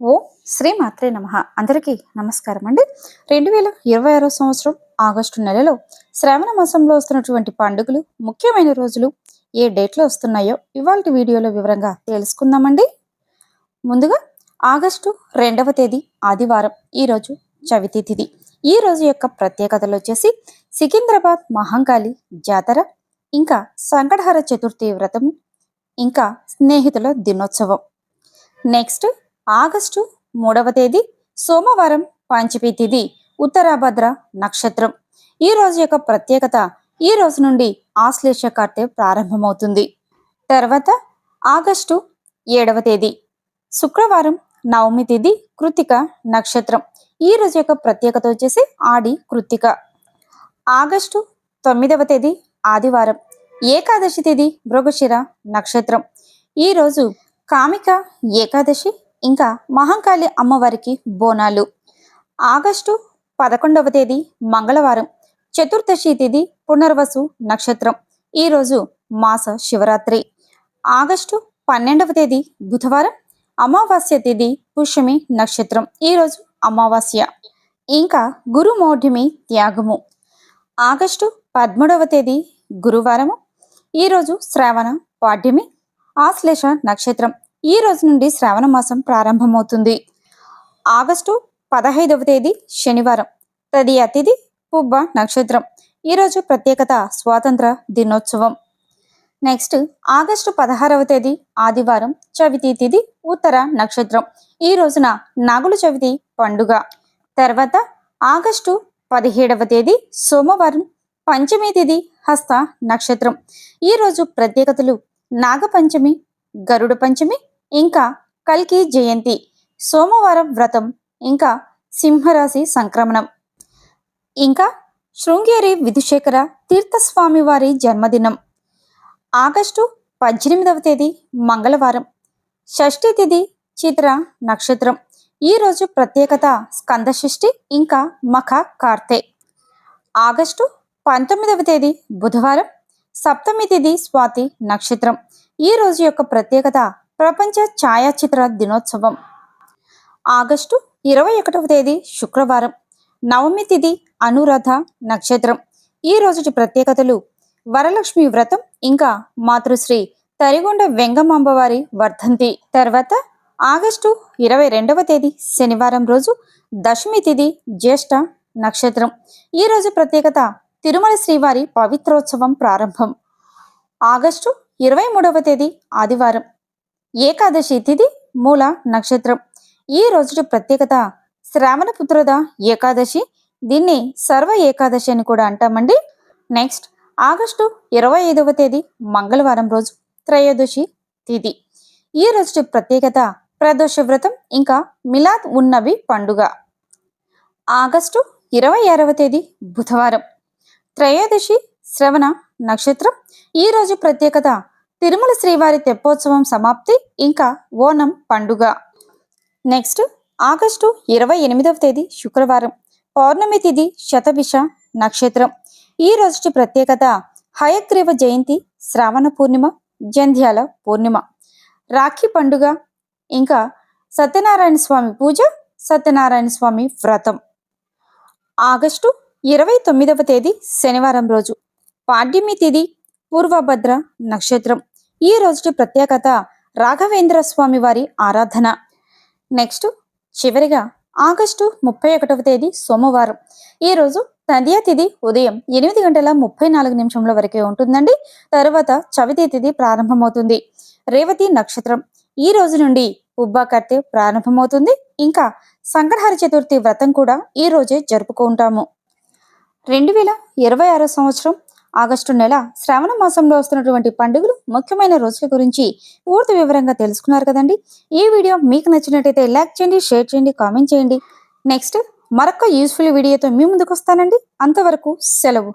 ఓ శ్రీ మాత్రే నమః. అందరికీ నమస్కారం అండి. 2026 సంవత్సరం ఆగస్టు నెలలో శ్రావణ మాసంలో వస్తున్నటువంటి పండుగలు, ముఖ్యమైన రోజులు ఏ డేట్లో వస్తున్నాయో ఇవాల్టి వీడియోలో వివరంగా తెలుసుకుందామండి. ముందుగా ఆగస్టు 2వ తేదీ ఆదివారం, ఈరోజు చవితి తిథి. ఈ రోజు యొక్క ప్రత్యేకతలు వచ్చేసి సికింద్రాబాద్ మహంకాళి జాతర, ఇంకా సంకటహర చతుర్థి వ్రతము, ఇంకా స్నేహితుల దినోత్సవం. నెక్స్ట్ ఆగస్టు 3వ తేదీ సోమవారం, పంచమి తిథి, ఉత్తరాభద్ర నక్షత్రం. ఈ రోజు యొక్క ప్రత్యేకత, ఈ రోజు నుండి ఆశ్లేష కార్తె ప్రారంభమవుతుంది. తర్వాత ఆగస్టు 7వ తేదీ శుక్రవారం, నవమి తిథి, కృత్తిక నక్షత్రం. ఈ రోజు యొక్క ప్రత్యేకత వచ్చేసి ఆడి కృత్తిక. ఆగస్టు 9వ తేదీ ఆదివారం, ఏకాదశి తిథి, మృగశిర నక్షత్రం. ఈ రోజు కామిక ఏకాదశి, ఇంకా మహంకాళి అమ్మవారికి బోనాలు. ఆగస్టు 11వ తేదీ మంగళవారం, చతుర్దశి తిథి, పునర్వసు నక్షత్రం. ఈరోజు మాస శివరాత్రి. ఆగస్టు 12వ తేదీ బుధవారం, అమావాస్య తిథి, పుష్యమి నక్షత్రం. ఈరోజు అమావాస్య. ఇంకా గురుమౌఢ్యమి త్యాగము. ఆగస్టు 13వ తేదీ గురువారము, ఈరోజు శ్రావణ పాడ్యమి, ఆశ్లేష నక్షత్రం. ఈ రోజు నుండి శ్రావణ మాసం ప్రారంభమవుతుంది. ఆగస్టు 15వ తేదీ శనివారం, తదియ తిథి, పుబ్బ నక్షత్రం. ఈరోజు ప్రత్యేకత స్వాతంత్ర దినోత్సవం. నెక్స్ట్ ఆగస్టు 16వ తేదీ ఆదివారం, చవితి తిథి, ఉత్తర నక్షత్రం. ఈ రోజున నాగుల చవితి పండుగ. తర్వాత ఆగస్టు 17వ తేదీ సోమవారం, పంచమి తిథి, హస్త నక్షత్రం. ఈరోజు ప్రత్యేకతలు నాగపంచమి, గరుడ పంచమి, ఇంకా కల్కి జయంతి, సోమవారం వ్రతం, ఇంకా సింహరాశి సంక్రమణం, ఇంకా శృంగేరి విధుశేఖర తీర్థస్వామి వారి జన్మదినం. ఆగస్టు 18వ తేదీ మంగళవారం, షష్ఠి తిథి, చిత్ర నక్షత్రం. ఈరోజు ప్రత్యేకత స్కందషష్ఠి, ఇంకా మఖ కార్తె. ఆగస్టు 19వ తేదీ బుధవారం, సప్తమి తిథి, స్వాతి నక్షత్రం. ఈ రోజు యొక్క ప్రత్యేకత ప్రపంచ ఛాయాచిత్ర దినోత్సవం. ఆగస్టు 21వ తేదీ శుక్రవారం, నవమి తిథి, అనురాధ నక్షత్రం. ఈ రోజుటి ప్రత్యేకతలు వరలక్ష్మి వ్రతం, ఇంకా మాతృశ్రీ తరిగొండ వెంగమాంబవారి వర్ధంతి. తర్వాత ఆగస్టు 22వ తేదీ శనివారం రోజు, దశమి తిథి, జ్యేష్ఠ నక్షత్రం. ఈ రోజు ప్రత్యేకత తిరుమల శ్రీవారి పవిత్రోత్సవం ప్రారంభం. ఆగస్టు 23వ తేదీ ఆదివారం, ఏకాదశి తిథి, మూల నక్షత్రం. ఈ రోజుటి ప్రత్యేకత శ్రావణ పుత్రద ఏకాదశి. దీన్ని సర్వ ఏకాదశి అని కూడా అంటామండి. నెక్స్ట్ ఆగస్టు 25వ తేదీ మంగళవారం రోజు, త్రయోదశి తిథి. ఈ రోజుటి ప్రత్యేకత ప్రదోష వ్రతం, ఇంకా మిలాద్ ఉన్ నబీ పండుగ. ఆగస్టు 26వ తేదీ బుధవారం, త్రయోదశి, శ్రవణ నక్షత్రం. ఈ రోజు ప్రత్యేకత తిరుమల శ్రీవారి తెప్పోత్సవం సమాప్తి, ఇంకా ఓనం పండుగ. నెక్స్ట్ ఆగస్టు 28వ తేదీ శుక్రవారం, పౌర్ణమి తిథి, శతభిష నక్షత్రం. ఈ రోజుటి ప్రత్యేకత హయగ్రీవ జయంతి, శ్రావణ పూర్ణిమ, జంధ్యాల పూర్ణిమ, రాఖీ పండుగ, ఇంకా సత్యనారాయణ స్వామి పూజ, సత్యనారాయణ స్వామి వ్రతం. ఆగస్టు 29వ తేదీ శనివారం రోజు, పాడ్యమి తిథి, పూర్వభద్ర నక్షత్రం. ఈ రోజుటి ప్రత్యేకత రాఘవేంద్ర స్వామి వారి ఆరాధన. నెక్స్ట్ చివరిగా ఆగస్టు 31వ తేదీ సోమవారం, ఈ రోజు తదియ తిథి ఉదయం 8:34 వరకే ఉంటుందండి. తర్వాత చవితి తిథి ప్రారంభమవుతుంది. రేవతి నక్షత్రం. ఈ రోజు నుండి ఉబ్బా కర్తె ప్రారంభమవుతుంది. ఇంకా సంకటహర చతుర్థి వ్రతం కూడా ఈ రోజే జరుపుకుంటాము. 2026 సంవత్సరం ఆగస్టు నెల శ్రావణ మాసంలో వస్తున్నటువంటి పండుగలు, ముఖ్యమైన రోజుల గురించి పూర్తి వివరంగా తెలుసుకున్నారు కదండి. ఈ వీడియో మీకు నచ్చినట్టయితే లైక్ చేయండి, షేర్ చేయండి, కామెంట్ చేయండి. నెక్స్ట్ మరొక యూస్ఫుల్ వీడియోతో మీ ముందుకు వస్తానండి. అంతవరకు సెలవు.